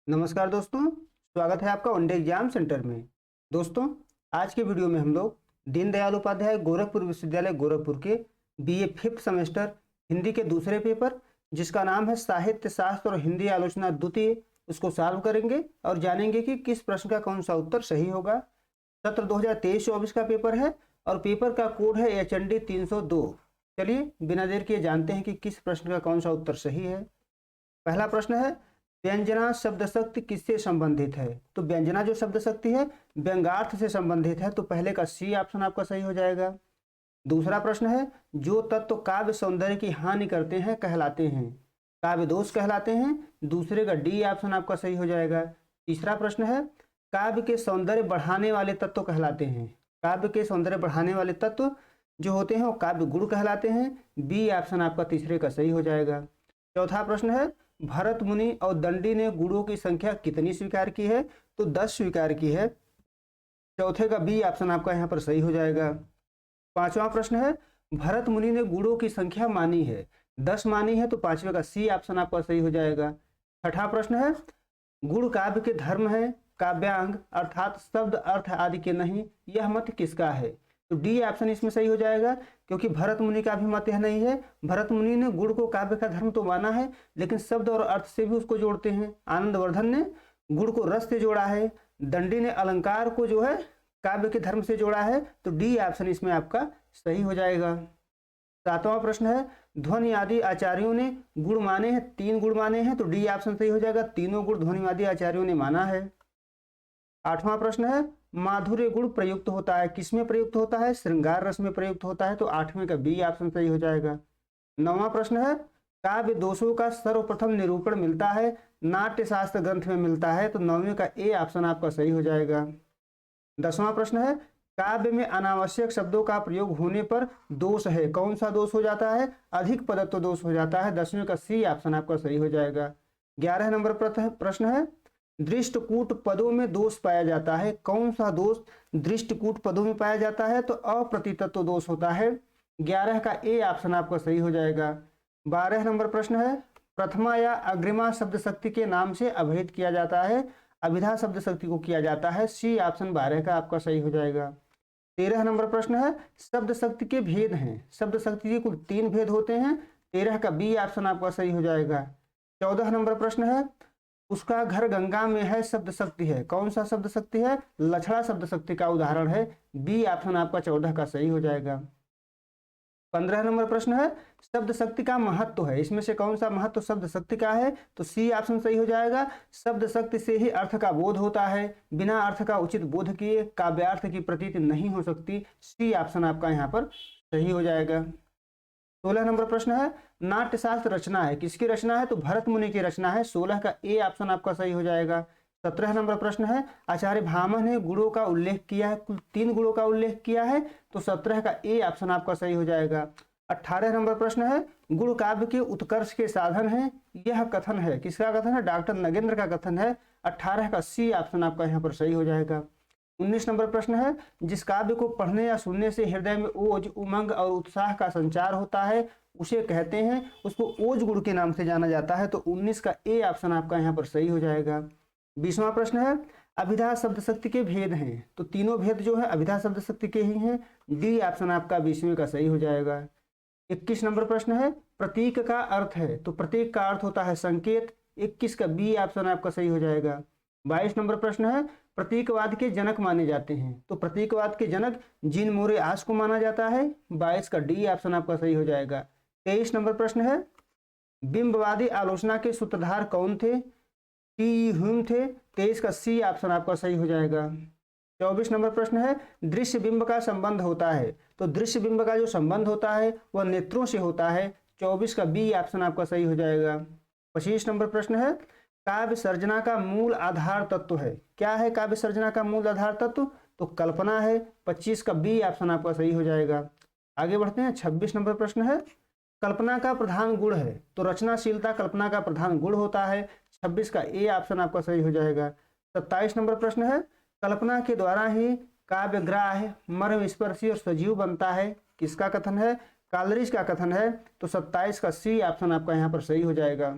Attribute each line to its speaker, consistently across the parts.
Speaker 1: नमस्कार दोस्तों, स्वागत है आपका वनडे एग्जाम सेंटर में। दोस्तों, आज के वीडियो में हम लोग दीनदयाल उपाध्याय गोरखपुर विश्वविद्यालय गोरखपुर के बीए फिफ्थ सेमेस्टर हिंदी के दूसरे पेपर जिसका नाम है साहित्य शास्त्र और हिंदी आलोचना द्वितीय, उसको सॉल्व करेंगे और जानेंगे कि किस प्रश्न का कौन सा उत्तर सही होगा। सत्र 2023-24 का पेपर है और पेपर का कोड है HND 302। चलिए बिना देर किए जानते हैं कि किस प्रश्न का कौन सा उत्तर सही है। पहला प्रश्न है, व्यंजना शब्द शक्ति किससे संबंधित है? तो व्यंजना जो शब्द शक्ति है व्यंग्यार्थ से संबंधित है, तो पहले का सी ऑप्शन आपका सही हो जाएगा। दूसरा प्रश्न है, जो तत्व काव्य सौंदर्य की हानि करते हैं कहलाते हैं, काव्य दोष कहलाते हैं, दूसरे का डी ऑप्शन आपका सही हो जाएगा। तीसरा प्रश्न है, काव्य के सौंदर्य बढ़ाने वाले तत्व कहलाते हैं, काव्य के सौंदर्य बढ़ाने वाले तत्व जो होते हैं वो काव्य गुण कहलाते हैं, बी ऑप्शन आपका तीसरे का सही हो जाएगा। चौथा प्रश्न है, भरत मुनि और दंडी ने गुणों की संख्या कितनी स्वीकार की है? तो 10 स्वीकार की है, चौथे का बी ऑप्शन आपका यहाँ पर सही हो जाएगा। पांचवा प्रश्न है, भरत मुनि ने गुणों की संख्या मानी है, 10 मानी है, तो पांचवे का सी ऑप्शन आपका सही हो जाएगा। छठा प्रश्न है, गुण काव्य के धर्म है, काव्यांग अर्थात शब्द अर्थ आदि के नहीं, यह मत किसका है? तो डी ऑप्शन इसमें सही हो जाएगा, क्योंकि भरत मुनि का भी मत यह नहीं है। भरत मुनि ने गुण को काव्य का धर्म तो माना है, लेकिन शब्द और अर्थ से भी उसको जोड़ते हैं। आनंदवर्धन ने गुण को रस से जोड़ा है, दंडी ने अलंकार को जो है काव्य के धर्म से जोड़ा है, तो डी ऑप्शन इसमें आपका सही हो जाएगा। सातवां प्रश्न है, ध्वनि आदि आचार्यों ने गुण माने हैं, 3 गुण माने हैं, तो डी ऑप्शन सही हो जाएगा, तीनों गुण ध्वनि आदि आचार्यों ने माना है। आठवां प्रश्न है, माधुर्य गुण प्रयुक्त होता है, किसमें प्रयुक्त होता है? श्रृंगार रस में प्रयुक्त होता है, तो आठवें का बी ऑप्शन सही हो जाएगा। नौवां प्रश्न है, काव्य दोषों का सर्वप्रथम निरूपण मिलता है, नाट्य शास्त्र ग्रंथ में मिलता है, तो नौवें का ए ऑप्शन आपका सही हो जाएगा। 10वां प्रश्न है, काव्य में अनावश्यक शब्दों का प्रयोग होने पर दोष है, कौन सा दोष हो जाता है? अधिक पदत्व दोष हो जाता है, 10वें का सी ऑप्शन आपका सही हो जाएगा। 11 नंबर प्रश्न है, दृष्टकूट पदों में दोष पाया जाता है, कौन सा दोष दृष्टकूट पदों में पाया जाता है? तो अप्रतितत्व दोष होता है, 11 का ए ऑप्शन आपका सही हो जाएगा। 12 नंबर प्रश्न है, प्रथमा या अग्रिमा शब्द शक्ति के नाम से अभेद किया जाता है, अभिधा शब्द शक्ति को किया जाता है, सी ऑप्शन 12 का आपका सही हो जाएगा। 13 नंबर प्रश्न है, शब्द शक्ति के भेद हैं, शब्द शक्ति के कुल 3 भेद होते हैं, 13 का बी ऑप्शन आपका सही हो जाएगा। 14 नंबर प्रश्न है, उसका घर गंगा में है शब्द शक्ति है, कौन सा शब्द शक्ति है? लछड़ा शब्द शक्ति का उदाहरण है, बी ऑप्शन आपका 14 का सही हो जाएगा। 15 नंबर प्रश्न है, शब्द शक्ति का महत्व है, इसमें से कौन सा महत्व शब्द शक्ति का है? तो सी ऑप्शन सही हो जाएगा, शब्द शक्ति से ही अर्थ का बोध होता है, बिना अर्थ का उचित बोध किए काव्यार्थ की प्रतीति नहीं हो सकती, सी ऑप्शन आपका यहाँ पर सही हो जाएगा। 16 नंबर प्रश्न है, नाट्यशास्त्र रचना है, किसकी रचना है? तो भरत मुनि की रचना है, 16 का ए ऑप्शन आपका सही हो जाएगा। 17 नंबर प्रश्न है, आचार्य भामह ने गुणों का उल्लेख किया है, कुल 3 गुणों का उल्लेख किया है, तो 17 का ए ऑप्शन आपका सही हो जाएगा। 18 नंबर प्रश्न है, गुण काव्य के उत्कर्ष के साधन है, यह कथन है, किसका कथन है? डॉक्टर नगेंद्र का कथन है, 18 का सी ऑप्शन आपका यहाँ पर सही हो जाएगा। 19 नंबर प्रश्न है, जिस काव्य को पढ़ने या सुनने से हृदय में ओज उमंग और उत्साह का संचार होता है उसे कहते हैं, उसको ओज गुण के नाम से जाना जाता है, तो 19 का ए ऑप्शन आपका यहाँ पर सही हो जाएगा। 20वां प्रश्न है, अभिधा शब्द शक्ति के भेद हैं, तो तीनों भेद जो है अभिधा शब्द शक्ति के ही हैं, डी ऑप्शन आपका 20वें का सही हो जाएगा। 21 नंबर प्रश्न है, प्रतीक का अर्थ है, तो प्रतीक का अर्थ होता है संकेत, 21 का बी ऑप्शन आपका सही हो जाएगा। 22 नंबर प्रश्न है, प्रतीकवाद के जनक माने जाते हैं, तो प्रतीकवाद के जनक जीन मोरे आस को माना जाता है, 22 का डी ऑप्शन आपका सही हो जाएगा। 23 नंबर प्रश्न है, बिंबवादी आलोचना के सूत्रधार कौन थे? टी ह्यूम थे, 23 का सी ऑप्शन आपका सही हो जाएगा। 24 नंबर प्रश्न है, दृश्य बिंब का संबंध होता है, तो दृश्य बिंब का जो संबंध होता है वह नेत्रों से होता है, 24 का बी ऑप्शन आपका सही हो जाएगा। 25 नंबर प्रश्न है, काव्य सर्जना का मूल आधार तत्व है, क्या है काव्य सर्जना का मूल आधार तत्व? तो कल्पना है, 25 का बी ऑप्शन आपका सही हो जाएगा। आगे बढ़ते हैं, 26 नंबर प्रश्न है, कल्पना का प्रधान गुण है, तो रचनाशीलता कल्पना का प्रधान गुण होता है, 26 का ए ऑप्शन आपका सही हो जाएगा। 27 नंबर प्रश्न है, कल्पना के द्वारा ही काव्य ग्राह्य मर्म स्पर्शी और सजीव बनता है, किसका कथन है? कालरिज का कथन है, तो 27 का सी ऑप्शन आपका यहाँ पर सही हो जाएगा।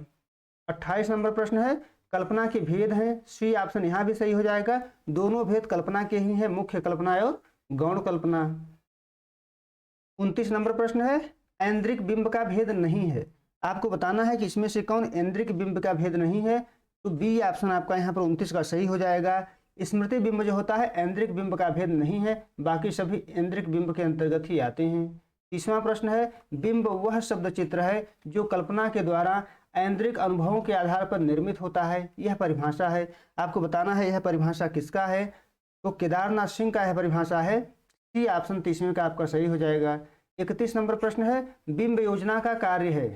Speaker 1: 28 नंबर प्रश्न है, कल्पना के भेद हैं, सी ऑप्शन यहाँ भी सही हो जाएगा। दोनों भेद कल्पना के ही हैं, मुख्य कल्पना और गौण कल्पना। 29 नंबर प्रश्न है, ऐन्द्रिक बिंब का भेद नहीं है। आपको बताना है कि इसमें से कौन ऐन्द्रिक बिंब का भेद नहीं है, तो बी ऑप्शन आपका यहाँ पर 29 का सही हो जाएगा। स्मृति बिंब जो होता है ऐन्द्रिक बिंब का भेद नहीं है, बाकी सभी ऐन्द्रिक बिंब के अंतर्गत ही आते हैं। 30वां प्रश्न है, बिंब वह शब्द चित्र है जो कल्पना के द्वारा ऐन्द्रिक अनुभवों के आधार पर निर्मित होता है। यह परिभाषा है, आपको बताना है यह परिभाषा किसका है, तो केदारनाथ सिंह का यह परिभाषा है। सी ऑप्शन 30वें का आपका सही हो जाएगा। 31 नंबर प्रश्न है, बिंब योजना का कार्य है।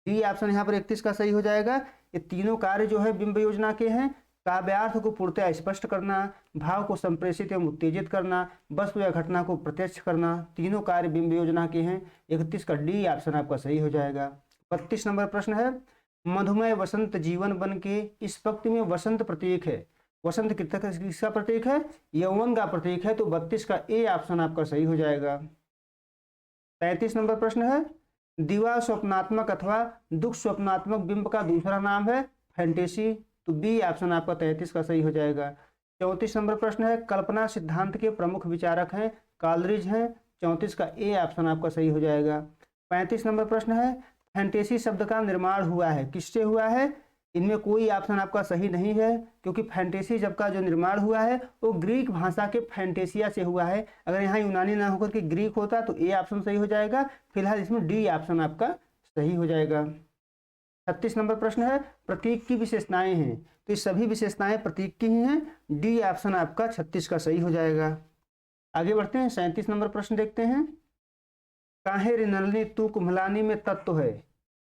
Speaker 1: डी ऑप्शन यहाँ पर 31 का सही हो जाएगा। ये तीनों कार्य जो है बिंब योजना के हैं, काव्यार्थ को पूर्णतः स्पष्ट करना, भाव को संप्रेषित एवं उत्तेजित करना, वस्तु या घटना को प्रत्यक्ष करना, तीनों कार्य बिंब योजना के हैं। 31 का डी ऑप्शन आपका सही हो जाएगा। 32 नंबर प्रश्न है, मधुमय वसंत जीवन बन के, इस पंक्ति में वसंत प्रतीक है। वसंत किसका प्रतीक है, यौवन का प्रतीक है, तो 32 का ए ऑप्शन आपका सही हो जाएगा। 33 नंबर प्रश्न है, दिवा स्वप्नात्मक अथवा दुख स्वप्नात्मक बिंब का दूसरा नाम है फैंटेसी, तो बी ऑप्शन आपका 33 का सही हो जाएगा। 34 नंबर प्रश्न है, कल्पना सिद्धांत के प्रमुख विचारक हैं कॉलरिज हैं, 34 का ए ऑप्शन आपका सही हो जाएगा। 35 नंबर प्रश्न है, फैंटेसी शब्द का निर्माण हुआ है, किससे हुआ है, इनमें कोई ऑप्शन आपका सही नहीं है, क्योंकि फैंटेसी शब्द का जो निर्माण हुआ है वो ग्रीक भाषा के फैंटेसिया से हुआ है। अगर यहाँ यूनानी ना होकर के ग्रीक होता तो ए ऑप्शन सही हो जाएगा। फिलहाल इसमें डी ऑप्शन आपका सही हो जाएगा। 36 नंबर प्रश्न है, प्रतीक की विशेषताएं हैं, तो ये सभी विशेषताएं प्रतीक की ही हैं, डी ऑप्शन आपका 36 का सही हो जाएगा। आगे बढ़ते हैं, 37 नंबर प्रश्न देखते हैं। काहे रे नलनी तू कुम्हलानी में तत्व है,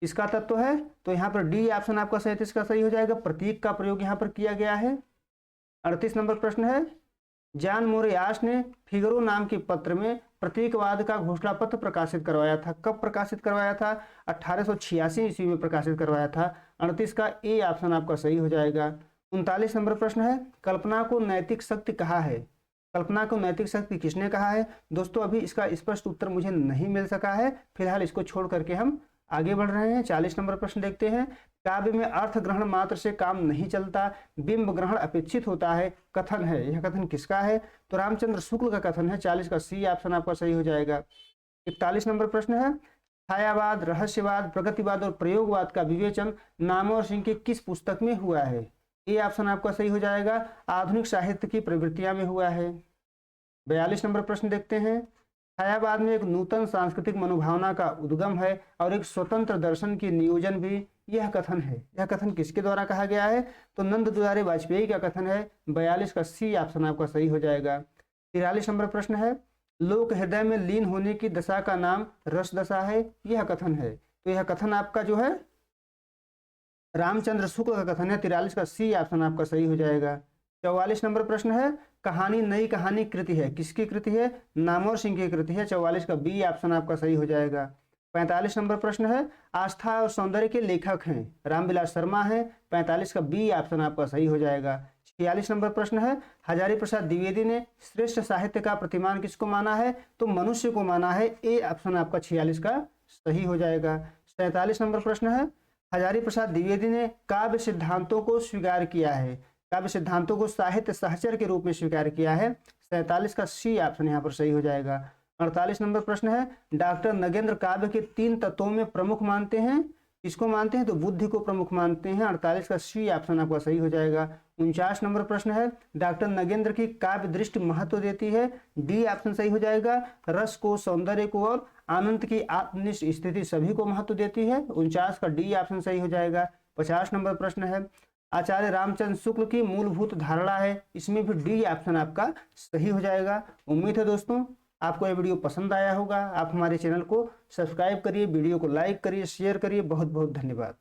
Speaker 1: इसका तत्व है, तो यहाँ पर डी ऑप्शन आपका 37 का सही हो जाएगा। प्रतीक का प्रयोग यहाँ पर किया गया है। 38 नंबर प्रश्न है, जॉन मोरियास ने फिगरो नाम के पत्र में प्रतीकवाद का घोषणा पत्र प्रकाशित करवाया था। कब प्रकाशित करवाया था, 1886 ईस्वी में प्रकाशित करवाया था। 38 का ए ऑप्शन आपका सही हो जाएगा। 39 नंबर प्रश्न है, कल्पना को नैतिक शक्ति कहा है। कल्पना को नैतिक शक्ति किसने कहा है, दोस्तों अभी इसका स्पष्ट उत्तर मुझे नहीं मिल सका है, फिलहाल इसको छोड़ करके हम आगे बढ़ रहे हैं। 40 नंबर प्रश्न देखते हैं, काव्य में अर्थ ग्रहण मात्र से काम नहीं चलता, बिंब ग्रहण अपेक्षित होता है, कथन है, यह कथन किसका है, तो रामचंद्र शुक्ल का कथन है। 40 का सी ऑप्शन आपका सही हो जाएगा। 41 नंबर प्रश्न है, छायावाद, रहस्यवाद, प्रगतिवाद और प्रयोगवाद का विवेचन नामवर सिंह की किस पुस्तक में हुआ है, ये ऑप्शन आपका सही हो जाएगा। आधुनिक साहित्य की प्रवृत्तियां में हुआ है। 42 नंबर प्रश्न देखते हैं, छायावाद में एक नूतन सांस्कृतिक मनोभावना का उद्गम है और एक स्वतंत्र दर्शन की नियोजन भी, यह कथन है। यह कथन किसके द्वारा कहा गया है, तो नंद दुलारे वाजपेयी का कथन है। 42 का सी ऑप्शन आपका सही हो जाएगा। 43 नंबर प्रश्न है, लोक हृदय में लीन होने की दशा का नाम रस दशा है, यह कथन है, तो यह कथन आपका जो है रामचंद्र शुक्ल का कथन है। 43 का सी ऑप्शन आपका सही हो जाएगा। 44 नंबर प्रश्न है, कहानी नई कहानी कृति है, किसकी कृति है, नामवर सिंह की कृति है। 44 का बी ऑप्शन आपका सही हो जाएगा। 45 नंबर प्रश्न है, आस्था और सौंदर्य के लेखक हैं, रामविलास शर्मा है। 45 का बी ऑप्शन आपका सही हो जाएगा। 46 नंबर प्रश्न है, हजारी प्रसाद द्विवेदी ने श्रेष्ठ साहित्य का प्रतिमान किसको माना है, तो मनुष्य को माना है। ए ऑप्शन आपका 46 का सही हो जाएगा। 47 नंबर प्रश्न है, हजारी प्रसाद द्विवेदी ने काव्य सिद्धांतों को स्वीकार किया है, काव्य सिद्धांतों को साहित्य सहचर के रूप में स्वीकार किया है। 47 का सी ऑप्शन यहाँ पर सही हो जाएगा। 48 नंबर प्रश्न है, डॉक्टर नगेंद्र काव्य के 3 तत्वों में प्रमुख मानते हैं, किसको मानते हैं, तो बुद्धि को प्रमुख मानते हैं। 48 का सी ऑप्शन आपका सही हो जाएगा। 49 नंबर प्रश्न है, डॉक्टर नगेंद्र की काव्य दृष्टि महत्व देती है, डी ऑप्शन सही हो जाएगा। रस को, सौंदर्य को और आनंद की आत्मनिष्ठ स्थिति सभी को महत्व देती है। 49 का डी ऑप्शन सही हो जाएगा। 50 नंबर प्रश्न है, आचार्य रामचंद्र शुक्ल की मूलभूत धारणा है, इसमें भी डी ऑप्शन आपका सही हो जाएगा। उम्मीद है दोस्तों आपको यह वीडियो पसंद आया होगा। आप हमारे चैनल को सब्सक्राइब करिए, वीडियो को लाइक करिए, शेयर करिए। बहुत बहुत धन्यवाद।